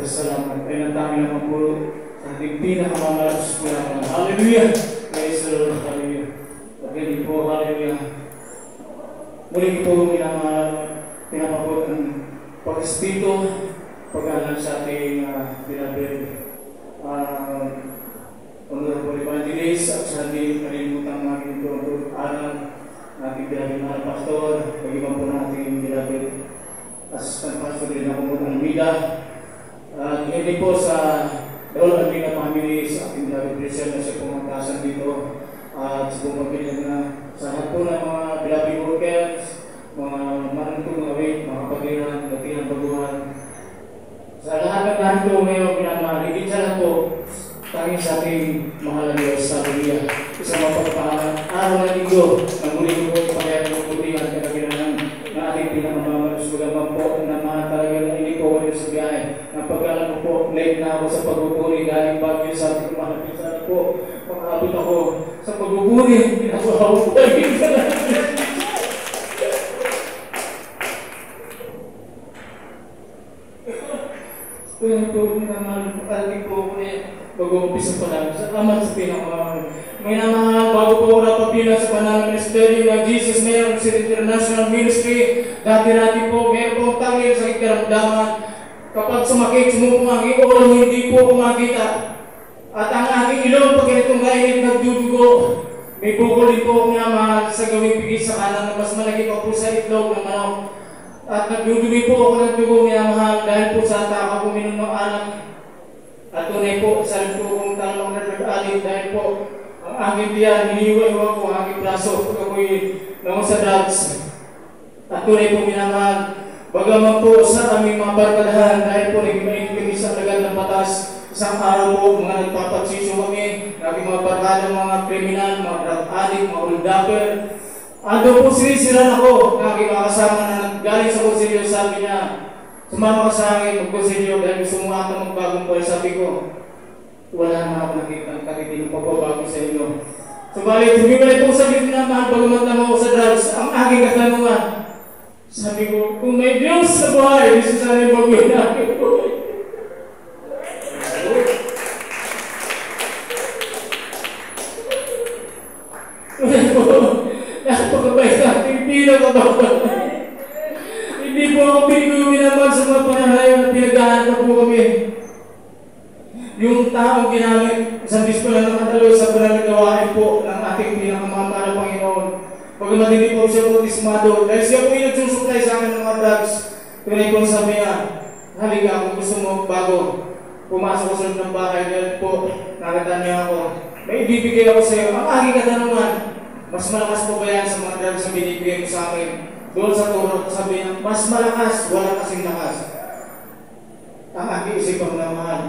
pasasalamat ay natangin naman po sa ating pinakamamalas po. Hallelujah! Praise the Lord, hallelujah. Pagkali po, hallelujah. Muli po pinapabot ang pag-espiritu, pag-alam sa ating pinabili. Honorable Evangelist at sa ating kalimutan ng ating araw, ating pinabili mga pastor, pag-ibang po natin pinabili. Assistant Pastor din ako po ng Mida. Hindi po sa Lord Alvina Family sa ating David Christian na siya pumatasan dito. At sa pumagpilihan na sa lahat po ng mga beloved workers, mga manantong mga wait, mga kapagiran, datingan baguhan. Sa lahat ng narito ngayon pinamaligid sa lahat po, tanging sa ating mahal na Diyos sa Biblia. Isang mapagpahalan araw na linggo, ang muli ko po ipakayat ng putihan kanagilanan na ating pinamamalas magaman po na mga talaga na hindi po wala sa biyahe. Ang pag-alam ko po, late na ako sa pagpupuri galing Baguio sa ating mahal po. Pag-abot ako sa pagpupuri, pinakawaw ko lagi sa natin. Kaya po naman, ating po mag-uumpisa pa lang sa amat sa pinakawaw. May mga bago po oras papila sa panahon ng Ministeryo ng Jesus Mayor City International Ministry. Dati-dati po, mayroon pong tangil sa ikaramdaman. Kapag sumakit, sumupong ang iulo, hindi po kumakita. At ang aking ilong, pag ganitong kainit nagdudugo, may bukol din po minamahal sa gawing pigis sa kanan na mas malaki pa po sa itlog ng manok. At nagdudumi po ako ng dugo minamahal dahil po sa taka kuminom ng alak. At tunay po, sa rin po kong talong na nag-alip dahil po ang aking tiyan, hiniwa-iwa po ang aking braso pag ako'y naman sa drugs. At tunay po minamahal, bagaman po sa aming mga barkadahan dahil po naging kami sa lagan ng batas. Isang araw po, mga nagpapagsisyo kami, aking mga barkada, mga kriminal, mga drug addict, mga holdapper. Ando po sinisiran ako, aking mga kasama na galing sa konsilyo, sabi niya, sumama ka sa akin, mag-konsilyo dahil gusto mo ata magbagong buhay. Sabi ko, wala naman ako nakikita katitin pagbabago sa inyo. Subalit, humiwalay po sa gitna na mahal bagamat naman ako sa drugs, ang aking katanungan. Sabi ko, kung may Diyos sa buhay, gusto sana yung baguhin na aking buhay. Napakabay sa ating pinakabawal. Hindi po ako pinigumin naman sa mga pananayon na pinag-ahanap po kami. Yung taong ginamit, isang disco lang nakatalo sa pananagawain po ng ating pinakamamahal na Panginoon. Pagamat hindi po siya bautismado, dahil siya po yung nagsusupply sa akin ng mga drugs. Tunay po sabi niya, halika kung gusto mo bago, pumasok ko sa loob ng bahay dahil po nakatanda niya ako. May ibibigay ako sa iyo. Ang aking katanungan, mas malakas po ba yan sa mga drugs na binibigay mo sa akin? Doon sa turo, sabi niya, mas malakas, wala kasing lakas. Ang aking isipang na mahal.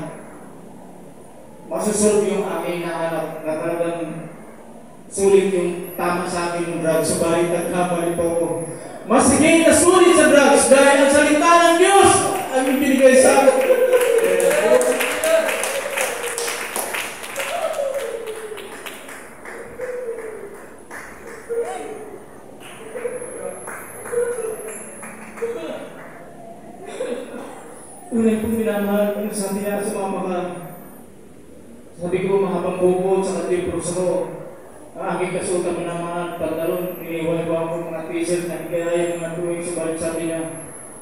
Masusolve yung aking nahanap na talagang sulit yung tama sa akin yung drugs. Subalit nagkamali po ako. Mas higit na sulit sa drugs dahil ang salita ng Diyos ang ibinigay sa akin. Tunay pong minamahal, kung sabi niya sumama ka. Sabi ko, mahabang bukod sa katipro sa ko. Ang aking kasuta minamahal, pagdaroon, iniwalay ko mga t-shirt na higaya yung mga tuwing. Subalit sabi niya,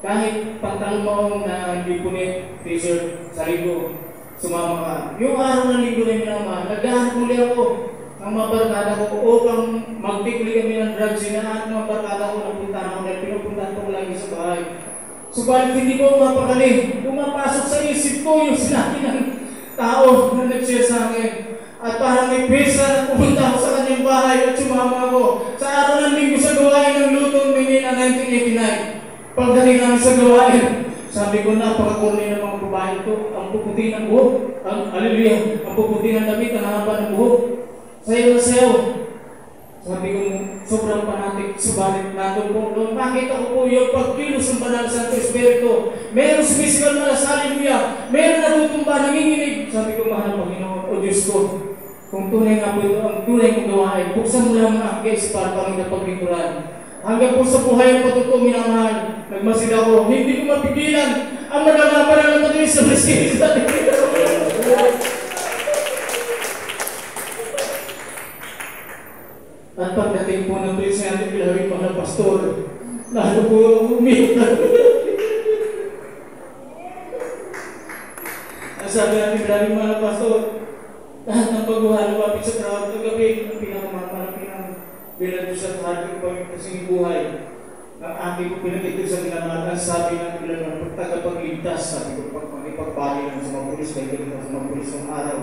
kahit pantalon mo na hindi punit t-shirt sa linggo, sumama ka. Yung araw na linggo na minamahal, nagdahan muli ako. Ang mga barkada ko, upang magtikli kami ng drugs, sinahan mga barkada ko, nagpuntahan ako, pinupuntahan ko lagi sa bahay. Subalit hindi ko mapakali, pumapasok sa isip ko yung sinabi ng tao na nag-share sa akin. At parang may pesa na pupunta ako sa kanyang bahay at sumama ako. Sa araw ng linggo sa gawain ng Lutong Minina 1989. Pagdating namin sa gawain, sabi ko napakakorni ng mga babae ito. Ang puputi ng buhok, hallelujah, ang puputi ng damit, ang haba ng buhok. Sayaw na sayaw. Sabi ko, sobrang panatik, subalit natin po doon. Makita ko po yung pagkilos ng Banal Santo Espiritu. Meron sumisigaw na sa hallelujah. Meron natutumba, nanginginig. Sabi ko, mahal Panginoon, o Diyos ko, kung tunay nga po ito, ang tunay kong gawain, buksan mo lang ang aking para pangit na paglingkuran. Hanggang po sa buhay ng patuto, minamahal, nagmasid ako, hindi ko mapigilan ang madama pa na naman sa Brazil. At pagdating po ng Prince natin, bilawin mga pastor, lalo po umiyak. Ang sabi natin, bilawin mga pastor, lahat ng pagbuhan, lumapit sa crowd, kagabi, ang pinakamalaki ng bilang sa ating pagkasing buhay. Ang aking ko pinakita sa pinamalan, sabi ng bilang tagapagligtas, sabi ko, pag ipagpali lang sa mga pulis, kaya ganito sa mga pulis ng araw,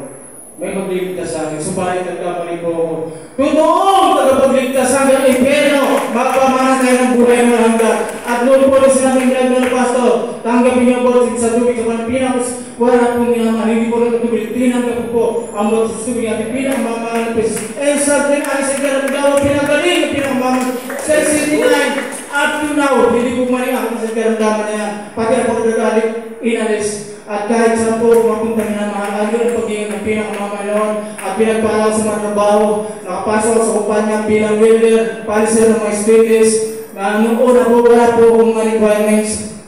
may magligtas sa akin. Subalit nagkamali po ako. Totoong tagapagligtas hanggang impyerno, magpamana tayo ng buhay mo hanggang. At noon po rin sinabing bilang pastor, tanggapin niyo po sa tubig sa Pilipinas, wala pong minaman, hindi po rin tubig, tinanggap po ang mga tubig natin pinakamanipis. Eh, sa atin ay sa karamdaman, pinagaling, pinakamanipis. Sa 69, up to now, hindi po mali ako sa karamdaman niya. Pati ako nagagalit, inalis. At kahit saan po mapunta niya mahal, yun ang pagiging ng pinakamamaloon at pinagpalaw sa mga trabaho, nakapasok sa kumpanya bilang welder, palisan ng mga students, na noong una po wala po akong mga requirements.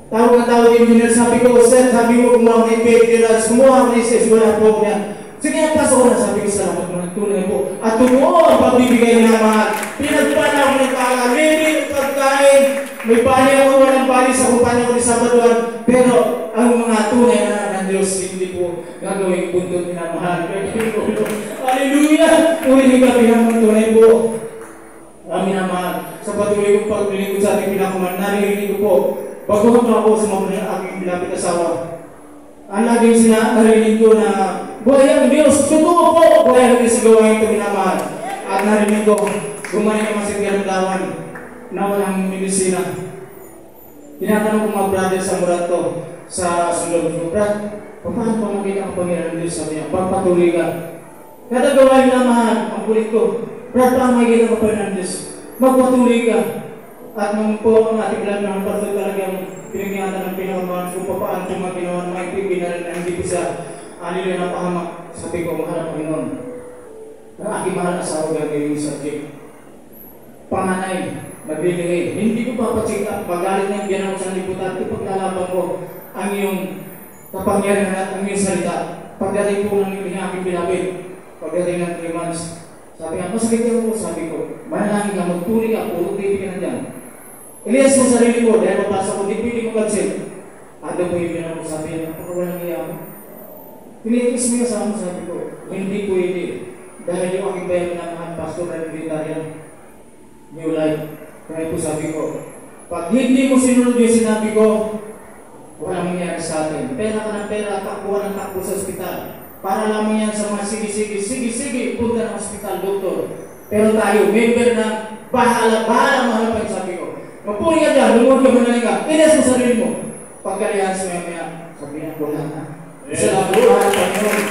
Tawag na tawag engineer, sabi ko, sir, sabi ko kumuha ko ng pagkirats, kumuha ko ng SS, wala po niya. Sige, pasok ko na, sabi ko, salamat mo ng tunay po. At tumuo ang pagbibigay na mahal. Pinagpalaw ko ng pag-alibig, pagkain, may bali ako, walang bali sa kumpanya ko ni Sabaduan, pero ang mga tunay na ng Diyos, hindi po gagawing bundok na mahal. Hallelujah! Uli ka pinamang tunay po. Amin na mahal. Sa patuloy kong paglilingkod sa ating pinakaman, narinig ko po, baguhan pa ako sa mga aking pinapit asawa. Ang laging narinig ko na, buhay ang Diyos, totoo po, buhay ang Diyos sa gawain ito minamahal. At narinig ko, gumaling naman sa karamdaman na walang medisina. Tinatanong ko mga brother sa Murato, sa sulod ko, Brad, paano pa makita ang Panginoon ng Diyos? Sabi niya, pagpatuloy ka. Kada gawain na mahal, ang kulit ko, Brad, paano makita ang Panginoon ng Diyos? Magpatuloy ka. At nung po ang ating vlog ng pastor talagang pinagingatan ng pinakaman kung paano itong mga ginawa ng mga ipipinarin na hindi ko sa alilo na pahamak. Sabi ko, mahal ang Panginoon. Ang aking mahal na asawa gagawin yung subject. Panganay, magbibigay. Hindi ko papacheck up. Magalit ng ginawa sa liputan. Ipaglalaban ko ang iyong kapangyarihan at ang iyong salita. Pagdating po ng aking pinapit, pagdating ng 3 months, sabi nga, masakit ako, sabi ko, manalangin ka, magtuli ka, puro baby ka na dyan. Ilias mo sarili ko, dahil mapasa ko, di pwede mo kansin. Ano po yung pinapit ko, sabi niya, napakawalang iya ako. Pinitis mo yung sa mo, sabi ko, hindi pwede. Dahil yung aking bayan na mga pastor na militarian, New Life. Kaya po sabi ko, pag hindi mo sinunod yung sinabi ko, walang mangyari sa atin. Pera ka ng pera, takbo ng takbo sa ospital. Para lamang yan sa mga sige, punta ng ospital, doktor. Pero tayo, member ng bahala mahal pa yung sabi ko. Magpuli ka dyan, lumod ka, manaling ka, inas mo sarili mo. Pagkalihan sa maya, sabi niya, wala na. Salamat po, Panginoon.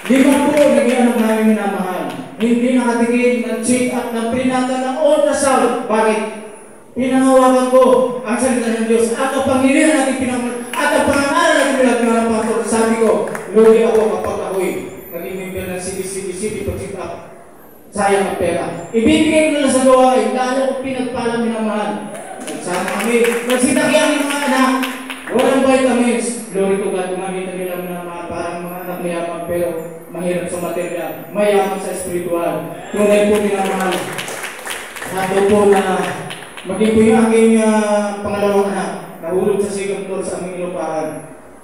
Lima po, naging anak namin minamahal. Hindi nakatigil ng check up ng prinata ng ultrasound. Bakit? Pinangawakan ko ang salita ng Diyos at ang Panginoon natin pinangawakan at ang pangangalan natin pinagkawalan ng pastor. Sabi ko, lugi ako kapag ako'y naging member ng CBCBC pag-check up. Sayang ang pera. Ibibigay ko na sa gawain, lalo ko pinagpalang minamahal. Nagsama kami, nagsinakyan ng mga anak, walang vitamins. Glory to God, kumagita nila mga parang mga anak mayaman, pero mahirap sa material, mayaman sa spiritual. Tunay po minamahal. Sabi po na maging po yung aking pangalawang anak, nahulog sa Singapore sa aming ilupahan.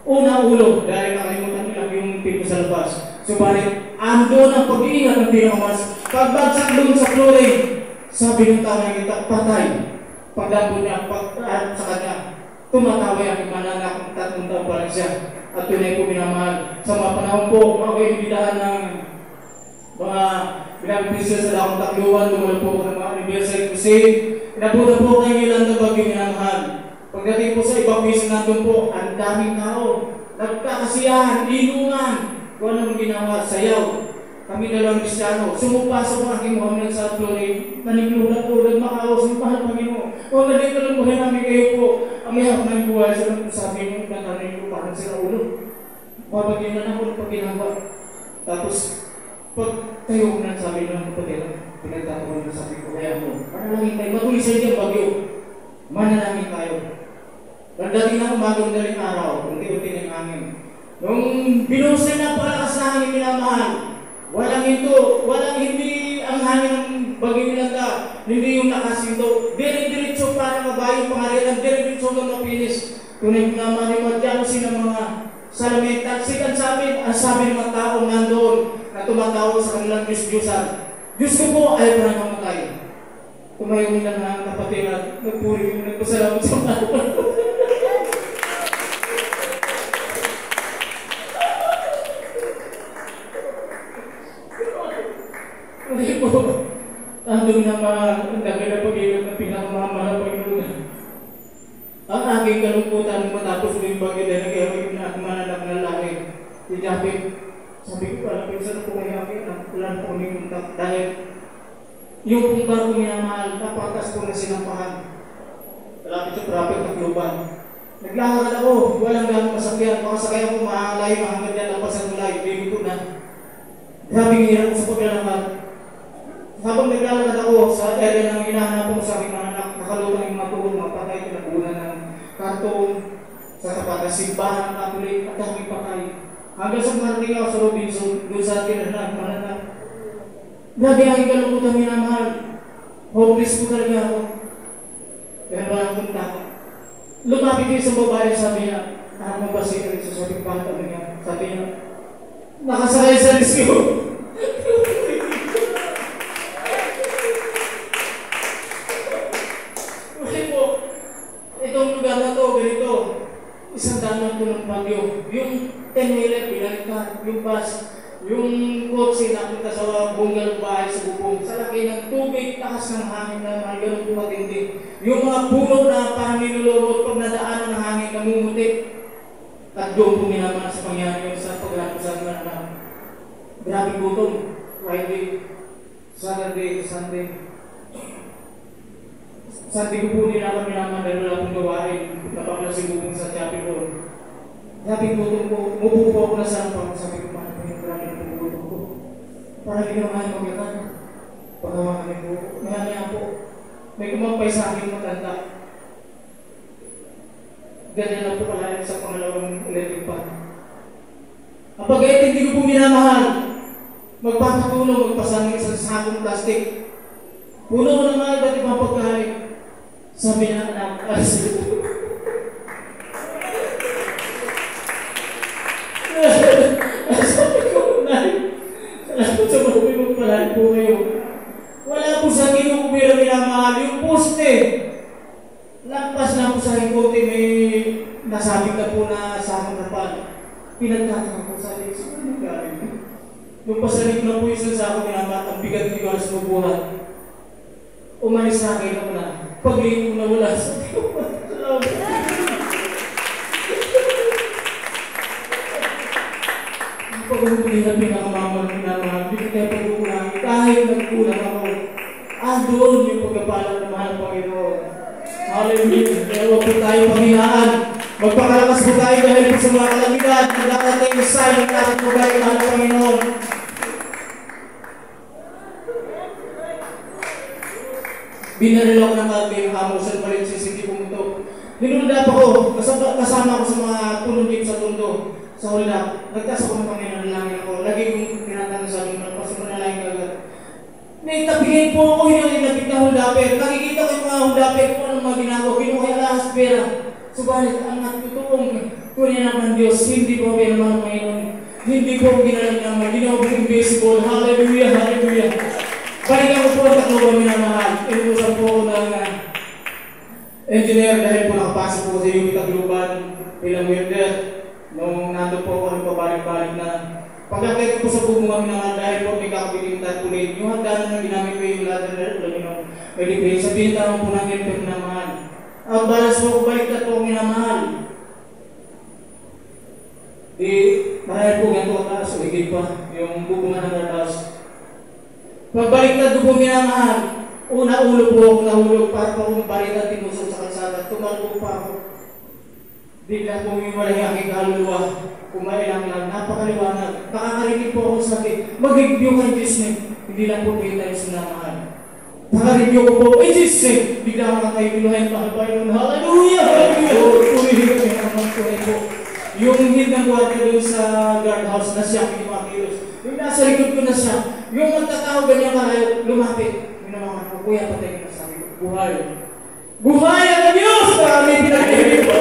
Unang ulo, dahil nakalimutan nila yung tipo sa labas. Subalit, ando ng pag-iingat ng pinakamas. Pagbagsak doon sa flooring, sabi ng tao na kita, patay. Pagdampo niya, sa kanya, tumatawa yung manana kung 3 taon pa lang siya. At tunay po minamahal. Sa mga panahon po, mga inimbitahan ng mga pinag-pisa sa lakong takluan, tumulong po ng mga anniversary crusade. Inabutan po kayo ilang na bagyo minamahal. Pagdating po sa ibang piso natin po, ang daming tao. Nagkakasiyahan, linungan. Kung anong ginawa, sayaw. Kami dalawang Kristiyano. Sumupasok ang aking Muhammad sa Florida. Naniglulat po, nagmakaos ng mahal Panginoon. O nandito lang buhay namin kayo po. Ang mayroon ng buhay sa mga sabi niyo, nagkakaroon ko parang sila ulo. Mabagyan na ako pag ginagawa. Tapos, pag tayo ko na sabi ng kapatid, pinagtatawa na sabi ko, kaya mo, manalangin tayo, matuloy sa inyo bagyo. Manalangin tayo. Pagdating ng umagang daling araw, unti-unti ng hangin. Nung binuhos na napakalakas na hangin, minamahal, walang hindi ang hangin ng bagyo nilanda, hindi yung nakasinto. Dire-diretso para mabayo pangarilan, dire-diretso hanggang mapinis. Tunay minamahal yung madyalusin ng mga salamin. Taksikan sa amin, ang sabi ng mga taong nandoon na tumatawag sa kanilang Diyos-Diyosan. Diyos ko po ay parang mamatay. Tumayo nila na kapatid at nagpuri yung nagpasalamat sa mga Kasi po, andun na ang dami na pag-iwag ng pinakamamahal na Panginoon. Ang aking kalungkutan matapos ko yung bagay dahil nag-iwag na akong mananak na lalaki. Si Japit, sabi ko pala, pinsan po kayo akin, wala po kami muntak dahil yung kung bago minamahal, napakas ko na sinampahan. Malapit sa prophet ng Globan. Naglalakad ako, walang gano'ng masakyan, makasakay ako mahalay, mahangad yan, lapas ang mulay, baby ko na. Grabe ng hirap ko sa paglalakad. Habang naglalakad ako sa area ng hinahanap ko sa aking mga anak, nakalutang yung mga tuhod, mga patay, pinagunan ng karton, sa kapatid, simbahan, Katolik, at aming patay. Hanggang sa marating ako sa Robinson, doon sa akin na mananak. Grabe ang aking kalungkutan minamahal. Hopeless ko talaga ako. Kaya wala akong takot. Lumapit kayo sa babae, sabi niya, anak mo ba si Alexis? Sabi ko, bakit niya? Sabi niya, nakasakay sa rescue. Itong lugar na to, ganito, isang daan ito ng bagyo. Yung 10-wheeler, pinalitan, yung bus, yung kotse napunta sa bunggal bahay sa bubong, sa laki ng tubig, takas ng hangin na mga ganun pumatindi. Yung mga puno na parang nilulurot, pag nadaanan ng hangin, namumutik. At doon po minaman sa pangyari sa paglato sa mga anak. Grabe gutom, Friday, Saturday, Sunday. Sabi ko po nila kami naman dahil wala akong gawain. Napaklasing bubong sa chapel ko. Sabi ko po, umupo po ako na saan pa. Sabi ko, paano po yung marami na pumugutom ko? Para hindi naman maglakan. Pagawakan ko. Ngayon po, may kumampay sa akin matanda. Ganyan lang po pala sa pangalawang electric pan. Ang pagkait hindi ko po minamahal. Magpapatulong, magpasangit sa sakong plastic. Puno ko ng mga iba't ibang pagkain. Sabi na anak, sabi ko, salamat sa mga magpalain po kayo. Wala po sa kinukubira minamahal. Yung poste, lampas na po sa hikote, may nasabing na po na sa akong rapal. Pinagtataka ko sa akin, siguro nang galing. Nung pasalig na po yung sa akong minamahal, ang bigat ni Galas mabuhat. Umalis na kayo na muna. Pag-iing mo na wala sa tiyo. Pag-umpuli na pinakamamang minamahal, hindi ko tayo pag-ukulang. Kahit nagkulang ako, doon yung pagkapalang na mahal Panginoon. Hallelujah. Kaya huwag po tayo panghinaan. Magpakalakas po tayo dahil po sa mga kalamidad. Nagkakala tayo sa yung natin po tayo mahal Panginoon. Binaril ako ng kalbing Amosan Valencia City pumunto. Ninulad ako, kasama ako sa mga punong jeep sa tundo. Sa hulap, nagtas ako ng Panginoon, nalangin ako. Lagi kong tinatanong sa amin, magpasok mo nalangin agad. May tabigin po ako, hinalilapit na hulapin. Nakikita ko yung mga hulapin kung anong mga ginagawa. Kinuha yung alahas pera. Subalit, ang natutuong kunin naman Diyos, hindi po kaya naman ang Panginoon. Hindi po ginalang naman, hindi na po invisible. Hallelujah, hallelujah. Balikan ko po ang tatlo ba minamahal. Inuusan po ako ng engineer dahil po nakapasok po sa UP Tagluban bilang welder. Nung nandun po ako, nagpabalik-balik na pagkakit ko sa bubong kami naman dahil po may kakabiling tarpaulin. Yung hagdanan na ginamit ko yung ladder, may dipin. Sabihin naman po natin ito minamahal. Ang balas po, balik na po minamahal. Marahil po ganito ang taas, higit pa yung bubungan ng taas. Pagbaliktad ko po minamahal, una ulo po ako nahulog para po akong baliktad tinusok sa kalsada. Tumalbo pa ako. Bigla po yung walang aking kaluluwa. Kumailang lang, napakaliwanag. Nakakarinig po ako sa akin. Mag-review kay Disney. Hindi lang po kayo tayo sinamahal. Paka-review ko po, Jesus, bigla ka kayo pinuhayin pakabayan. Hallelujah! Hallelujah! Purihin ko yung mga tunay po. Yung hit ng guardia doon sa guardhouse na siya, yung mga kilos. Yung nasa likod ko na siya, yung magtatao ganyan kalayo, lumapit. Yung naman ko, kuya, patay ka na sabi ko, buhay. Buhay ang Diyos! Kami pinag-ibig ko.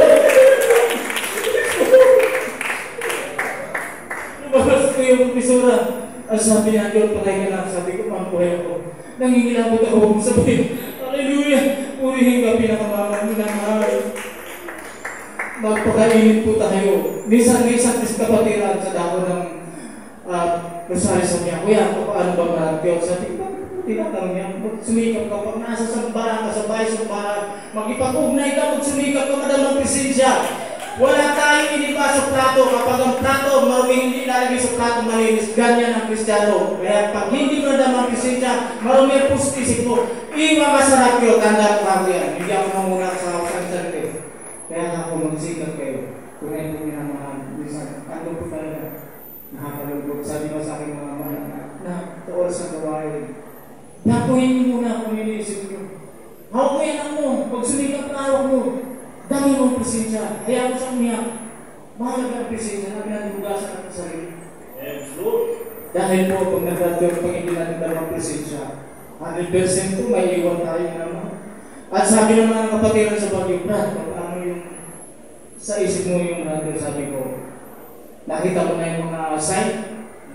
Lumabas ko yung pisura. Ang sabi niya, Diyos, patay ka na. Sabi ko, buhay ako. Nangingilabot ako sabihin, hallelujah, purihin ka pinakamamang minamahal. Magpakainit po tayo. Minsan kapatiran sa dako ng Rosario sa niya, kuya, paano ba maragyo? Sabi ko, tinatanong niya, sumikap ka pag nasa sambahan ka, sabay sambahan, magipag-ugnay ka, magsumikap ka madamang presensya. Wala tayong inipa sa plato. Kapag ang plato maruming hindi ilalagay sa plato malinis, ganyan ang Kristiyano. Kaya pag hindi mo nadamang presensya, maruming pustisip mo, iwa ka sa rakyo, tanda ko ako yan. Hindi ako namuna sa sarili. Kaya ako magsikat kayo. Kung ay po minamahal, ano po talaga? Nakakalugod. Sabi mo sa aking mga mahal na sa oras ng gawain. Nakuhin niyo muna kung iniisip niyo. Hawak mo yan mo. Pag sumikap na hawak mo, dami mong presensya. Kaya mo siyang niya. Mahalaga ang presensya na pinagbugasan natin sa sarili. Dahil po, pag nagdador, pag hindi natin dalawang presensya, 100% po may iwan tayo naman. At sabi ng mga kapatiran sa Bagyo, Brad, ano yung sa isip mo yung natin, sabi ko, nakita mo na yung mga sign,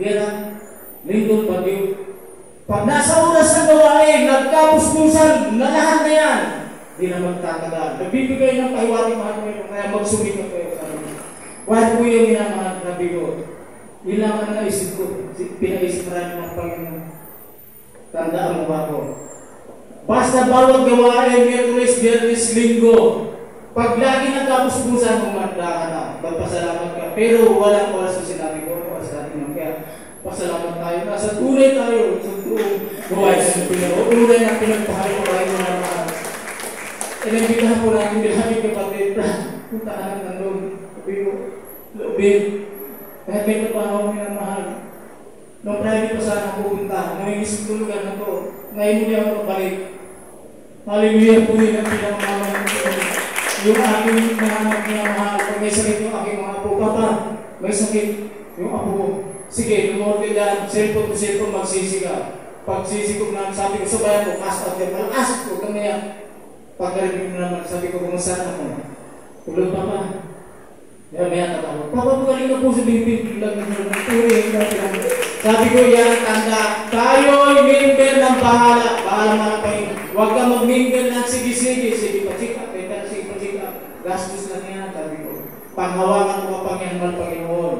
Vera, Lindon, Bagyo. Pag nasa oras ng gawain, nagkapuspusan na lahat na yan, hindi na magtatagal. Nagbibigay ng pahiwating mahal mo yun, kaya magsumikap kayo sa amin. Wala po yung minamahal, sabi ko, yun lang ang naisip ko, pinaisip na rin ng Panginoon. Tandaan mo ba ko? Basta bawat gawain, Miyerkules, Biyernes, Linggo, pag lagi nagkapuspusan, humanda ka na, magpasalamat ka. Pero walang oras sa sinabi ko, oras natin lang. Kaya pasalamat tayo. Nasa tunay tayo, sa gawain sa Panginoon. Tunay na pinagpahal ko tayo ng mga. Inibitahan po natin bilangin kapatid, punta ka ng nandun. Sabi ko, loobin. Kaya may napahaw niya mahal. Nung private pa sana pupunta, ngayon isip tulugan na to. Ngayon muli ako pabalik. Hallelujah po yun ang pinamamaman ko. Yung aking mga mahal, pag may sakit yung aking mga apo, Papa, may sakit yung apo ko. Sige, lumot ka dyan, cellphone to cellphone, magsisi ka. Pag sisi ko na, sabi ko sa bayan ko, cast out yan, malakas ko, kanya. Pagkarinig mo naman, sabi ko, kumusta na ako? Tulog pa pa. Kaya may atatawag. Papagaling na po sa bibig. Sabi ko, yan, tanda. Tayo'y member ng bahala. Bahala mga kayo. Huwag ka mag-member ng sige-sige. Sige pa, chika. Sige pa, chika. Gastos lang yan, sabi ko. Panghawakan ko kapangyarihan ng Panginoon.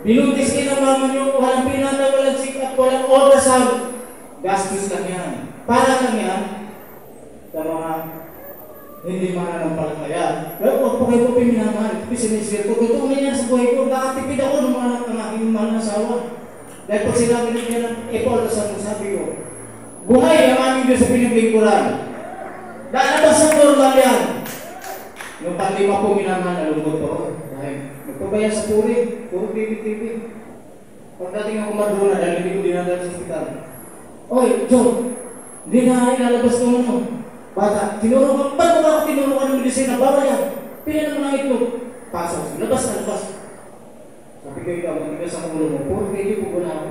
Binuntis kayo ng mama nyo. Walang pinata, walang chika, walang ultrasound. Gastos lang yan. Para lang yan. Sa mga hindi mananampalataya. Pero huwag po kayo po pinamahal. Sinisir ko. Totoo na yan sa buhay ko. Nakatipid ako ng mga aking mahal na asawa. Dahil pag sinabi niya ng Paul, sabi ko, buhay ang aming Diyos sa pinaglingkuran. Lalabas sa normal yan. Yung panlima po minamahal, nalungkot ako. Dahil magpabayan sa puri. Puro TV. Pagdating ako maduna, dahil hindi ko dinadala sa hospital. Oy, John, hindi na ilalabas ko mo. Bata, tinuro ka, ba't mo ako tinuro ka ng medisina? Bawal yan. Pila naman ang itlog. Pasok, labas na, labas. Sabi ko ikaw, nagbigas ako mulo mo, puro kayo po na ako.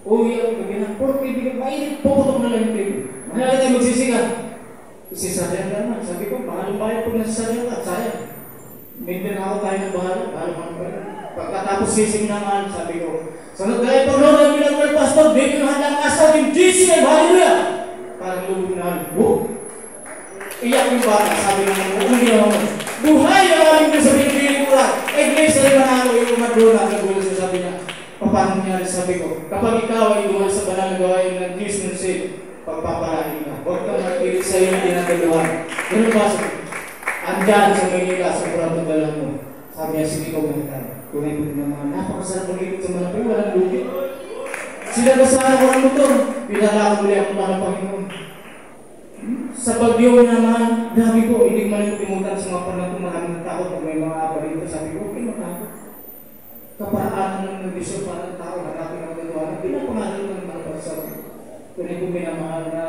Uwi ako, gabi puro kayo, mainit, puputok na lang yung kayo. Mahalaga tayo magsisikat. Sisaryan ka naman. Sabi ko, bahalong bayan pag nasisaryan ka, sayang. Maintin ako tayo ng bahalong bayan. Pagkatapos sising naman, sabi ko, sa nagkaya pag Lord, ang ginagawa pastor, dito na hadang asa ng Jesus, hallelujah! Parang lubog na halibo. Iyak yung bata, sabi naman, hindi naman mo. Buhay ang aming Diyos sa pinagpilikuran. Iglesia ay manalo yung maduna. Nagulat siya, sabi niya, paano nangyari, sabi ko, kapag ikaw ay dumal sa banal na gawain ng Diyos ng sin, pagpapalahin ka. Huwag kang magpilit sa iyo hindi nagagawan. Ganun ba sabi? Andyan sa Manila, sa Puerto Dalang mo. Sabi niya, sige ko ganyan. Tunay ko ng mga napakasarap mag-ibig sa manapay, walang lugi. Sila kasama ko ng motor. Pinala ko muli ako ng Panginoon. Sa Bagyo naman, dami po, hindi ko malilimutan sa mga panahon maraming tao kung may mga balito. Sabi ko, okay, matakot. Kaparaanan ng nag-isyo para ng tao, hanapin ang gano'n. Pinapangalan ng mga pagsabi. Kung hindi ko minamahal na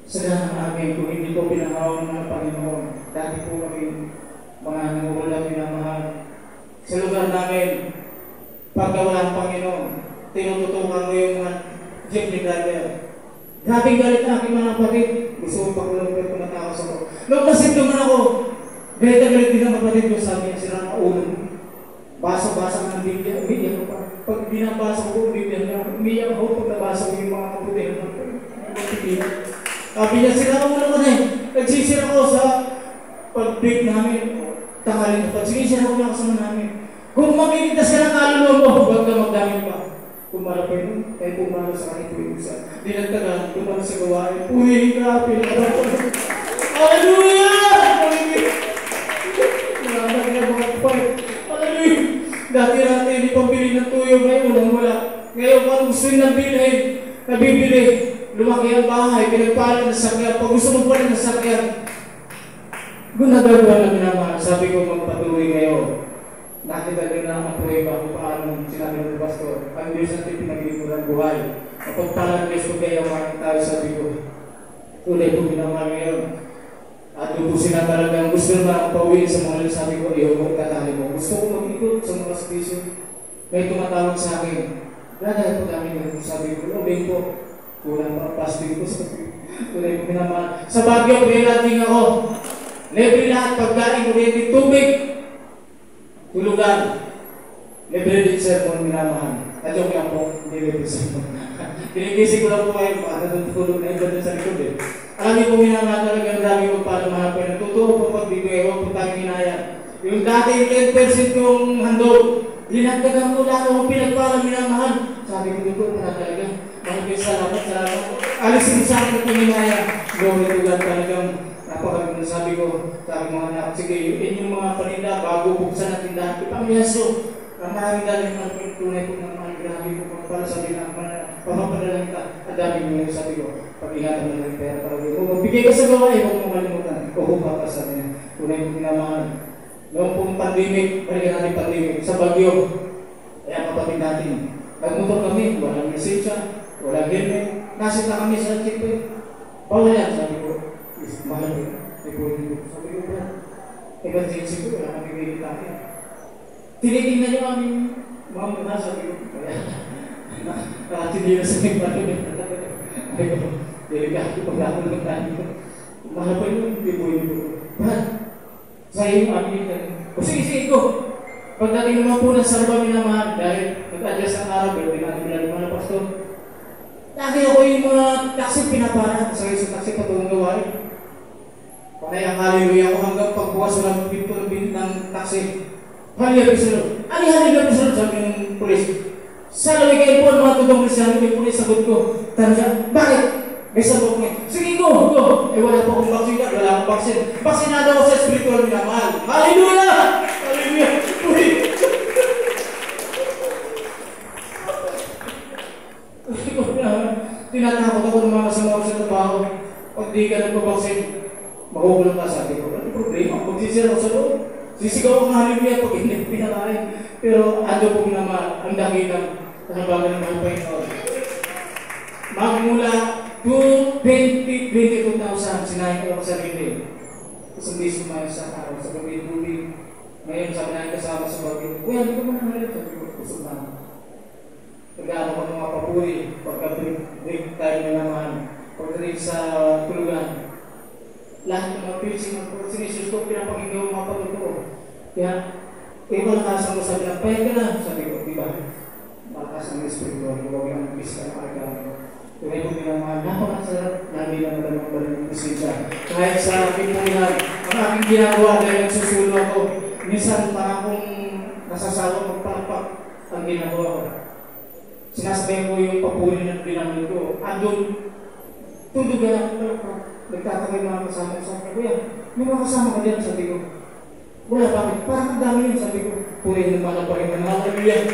sa lahat ng amin kung hindi po pinangawa ng mga Panginoon. Dati po kami mga nangulang minamahal. Sa lugar namin, paggawa ng Panginoon, tinututukan ko yung mga jeepney driver. Grabing galit na aking mga kapatid. Gusto ko pakulong pero kumatakas ako. Nung nasip naman ako, galit na galit din ang kapatid ko. Sabi niya, sila na ulo. Basa-basa ng Biblia. Umiyak ko pa. Pag binabasa ko ang Biblia, umiyak ako pag nabasa ko yung mga kapatid. Sabi niya, sila na ulo ko na eh. Nagsisira ko sa pag-break namin. Tangalin na pag. Sinisira ko na kasama namin. Kung makikitas ka ng kaluluwa mo, huwag ka magdamit pa. Kumara pa yun, tayo pumara sa aking tuwing isa. Dinagtagan, kumara sa gawain. Uy, grabe! Hallelujah! Marami na mga kapay. Hallelujah! Dati natin, hindi pambili ng tuyo. Ngayon, wala. Ngayon, kung gusto nang bilhin, nabibili. Lumaki ang bahay, pinagpala ng sakyan. Pag gusto mo pa rin ng sakyan, gunagagawa na naman. Sabi ko, magpatuloy ngayon. Nakita din na ang prueba kung paano sinabi ng pastor. Ang Diyos natin pinag-iwan ng buhay. Kapag pala ng Diyos ko kayo mga tayo sabi ko, tunay po ginawa ngayon. At lubusin na talagang gusto na akong pauwiin sa mga sabi ko, iyo mo, katali mo. Gusto ko mag-ikot sa mga station. May tumatawag sa akin. Brother, po namin yung sabi ko, obeng po. Kulang pa ang plastic ko sa tunay po ginawa. Sa Baguio, pre-landing ako. Libre lahat, pagkain ko rin, tubig. Tulugan. Libre din sermon minamahal. Adyo lang po, hindi libre sermon. Pinigising ko lang po kayo, paano tulog na iba dun sa likod eh. Alam niyo po minamahal talaga ang dami ko paano mahapin. Totoo po pagbibigay, huwag po tayong hinaya. Yung dating 10% yung handog, linagdagan ko lang ako pinagpalang minamahal. Sabi ko dito, na talaga. Maraming salamat. Alisin sa akin ito hinaya. Glory to God talagang. Napakaganda sabi ko, sabi mga anak, sige, yun yung mga paninda, bago buksan na tindahan, ipangyaso. Ang maraming dami ng tunay ko ng mga grabe ko, para sabi na, pamapadala kita, ang dami mo yung sabi ko, pag-ingatan mo ng pera, para mo, magbigay ka sa gawain, huwag mo malimutan, kuhupa ka sa niya, tunay ko pinamahal. Noong pong pandemic, balikan natin pandemic, sa Baguio, kaya kapatid natin, nagmotor kami, walang lisensya, walang helmet, nasita kami sa checkpoint, bawal yan, sabi ko. Mahal ko. Sabi ko ba? Emergency ko, wala kami bigay tayo. Tinitingnan niyo aming mga muna, sabi ko. Nakatindi na sa mga panood. Sabi ko, delikado pag-ako ng tayo. Mahal pa yun, hindi po yun. Brad, sa'yo yung aming o sige ko. Pagdating naman po ng sarba minamahal, dahil nag-adjust ang araw, pero pinag-ilan naman na pastor. Lagi ako yung mga taxi pinapara, sa taxi patungong gawain. Kaya ang hallelujah ko hanggang pagbukas ng pinto ng taxi. Hallelujah, Pisalod. Hallelujah, Pisalod, sabi ng polis. Sa lawig kayo po, mga tubang Kristiano, may polis, sagot ko. Tanong bakit? May sagot ko. Sige, go. Eh, wala pa akong vaccine. Wala akong vaccine. Vaksinado ako sa spiritual minamahal. Hallelujah! Hallelujah! Tinatakot ako ng mga kasama ko sa trabaho. Pag di ka nagpabaksin, mahuhulog ka, sabi ko, ano problema? Magsisira ko sa loob. Sisigaw ko ng hallelujah pag hindi pinakain. Pero ano po naman, ang dakilang kasabagan ng mga Panginoon. Magmula 22,000, sinahin ko ako sa sarili. Isang beses kumain sa araw, sa gabi-gabi. Ngayon, sabi na kasama sa bagay. Kuya, hindi ko man naman sabi ko, kusog na. Nag-ano ko ng mga papuri, pagka-break tayo na naman, pag-break sa tulugan. Lahat ng mga preaching, mga sinisyon ko, pinapakinggan yung mga patutuo. Kaya, malakas ang sabi na, pahit ka na. Sabi ko, di ba? Malakas ang espiritu, huwag yung pista na karagami. Kaya ito pinamahal, napakasarap, lagi na madamang balik ng presensya. Kahit sa aking punan, ang aking ginagawa dahil nagsusulo ako, minsan parang kung nasasawa magpalpak ang ginagawa ko. Sinasabihin ko yung papuri ng pinamahal ko. Andun, tulog na ako palpak. Nagtatagay mga kasama sa akin. Kuya, may mga kasama ka dyan, sabi ko. Wala, bakit? Parang ang dami yun, sabi ko. Puri ng mga pahinga na hallelujah.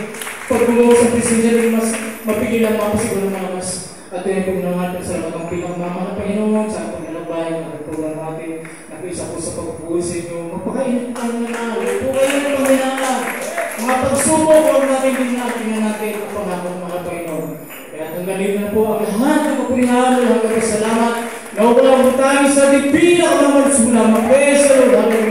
Pag bumuha sa presensya, mas mapigilan mga pasiguro ng mga mas. At yun po naman sa mga pinagmamahal ng Panginoon, sa ating nalabay, nakatulang natin, nakiisa ko sa pagpupusin nyo. Magpakainit tayo na na. Po kayo ng Panginoon. Mga pagsubok, huwag natin din natin ang pangako ng mga Panginoon. Kaya hanggang dito na po ang lahat ng kapulihan, hanggang salamat. Nawala lagi sa di pinakamalsulang. Praise the Lord. Hallelujah.